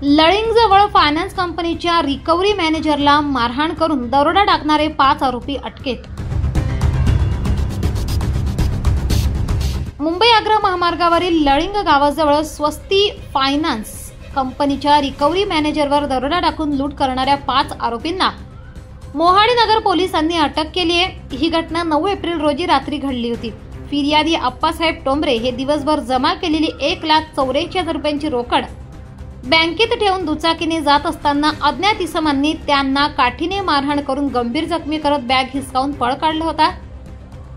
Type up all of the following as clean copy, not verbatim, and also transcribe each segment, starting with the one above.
लळिंगजवळ finance कंपनीच्या recovery मॅनेजरला मारहाण करून दरोडा टाकणारे 5 आरोपी अटकेत। मुंबई आग्रा महामार्गावरील लळिंग गावाजवळ स्वस्ती फायनान्स कंपनीच्या रिकव्हरी मॅनेजरवर दरोडा टाकून लूट करणाऱ्या 5 आरोपींना मोहाडी नगर पोलिसांनी अटक केली आहे। ही घटना 9 एप्रिल रोजी रात्री घडली होती। फिर्यादी अप्पासाहेब टोंबरे हे दिवसभर जमा केलेली 1,84,000 रुपयांची रोकड बँकेत ठेवून दुचाकीने जात असताना अज्ञात इसमांनी त्यांना काठीने मारहाण करून गंभीर जखमी करत बॅग हिसकावून पळ काढला होता।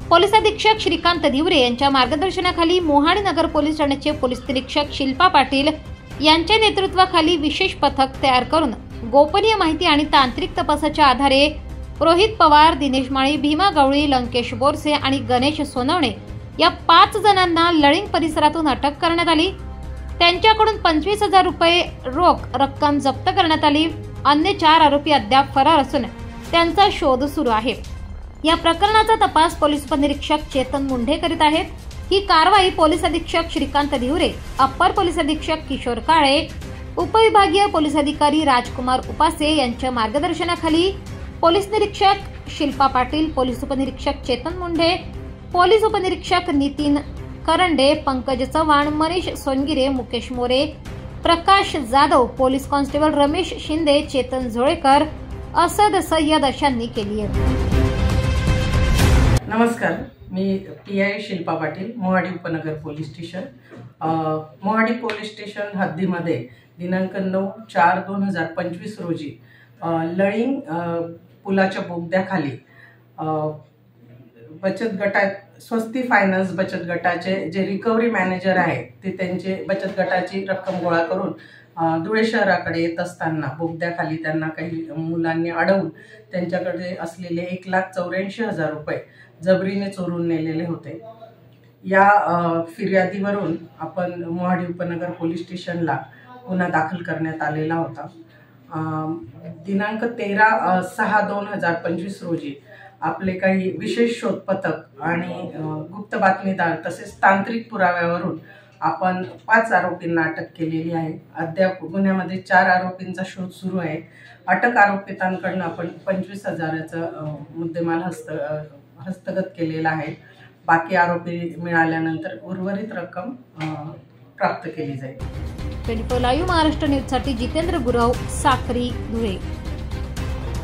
पोलीस अधीक्षक श्रीकांत दिवरे यांच्या मार्गदर्शनाखाली मोहाडी नगर पोलीस ठाण्याचे पोलीस निरीक्षक शिल्पा पाटील यांच्या नेतृत्वाखाली विशेष पथक तयार करून गोपनीय माहिती आणि तांत्रिक तपासाच्या आधारे रोहित पवार, दिनेश माळी, भीमा गवळी, लंकेश बोरसे आणि गणेश सोनवणे या 5 जणांना लळिंग परिसरातून अटक करण्यात आली। त्यांच्याकडून 25,000 रुपये रोख रक्कम जप्त करण्यात आली। अन्य 4 आरोपी अद्याप फरार असून त्यांचा शोध सुरू आहे। या प्रकरणाचा तपास पोलीस उपनिरीक्षक चेतन मुंढे करीत आहेत। ही कारवाई पोलीस अधीक्षक श्रीकांत दिवरे, अप्पर पोलीस अधीक्षक किशोर काळे, उपविभागीय पोलीस अधिकारी राजकुमार उपासे यांच्या मार्गदर्शनाखाली पोलीस निरीक्षक शिल्पा पाटील, पोलीस उपनिरीक्षक चेतन मुंढे, पोलीस उपनिरीक्षक नितीन करंडे, पंकज चव्हाण, मनीष सोनगिरे, मुकेश मोरे, प्रकाश जाधव, पोलीस कॉन्स्टेबल रमेश शिंदे, चेतन झोळेकर, असद सय्यद अशांनी केली आहे। नमस्कार, मी PI शिल्पा पाटील, मोहाडी उपनगर police station. Mohadi police station हद्दीमध्ये दिनांक 9/4/2025 रोजी लळिंग पुलाच्या बोगद्याखाली बचत गटात स्वस्ती फायनान्स बचत गटाचे जे रिकव्हरी मॅनेजर आहेत ते त्यांचे बचत गटाची रक्कम गोळा करून धुळे शहराकडे येत असताना बोगद्याखाली त्यांना काही मुलांनी अडवून त्यांच्याकडे असलेले 1,84,000 रुपये जबरीने चोरून नेलेले होते। या फिर्यादीवरून आपण मोहाडी उपनगर पोलीस स्टेशनला गुन्हा दाखल करण्यात आलेला होता। दिनांक 13/6/2025 रोजी आपले काही विशेष शोध पथक आणि गुप्त बातमीदार तसेच तांत्रिक पुराव्यावरून आपण 5 आरोपींना अटक केलेली आहे। अद्याप गुन्ह्यामध्ये 4 आरोपींचा शोध सुरू आहे। अटक आरोपितांकडून आपण 25,000चा मुद्देमाल हस्तगत केलेला आहे। बाकी आरोपी मिळाल्यानंतर उर्वरित रक्कम प्राप्त केली जाईल। 24 लाईव्ह महाराष्ट्र न्यूज साठी जितेंद्र गुरव, साक्री, धुळे।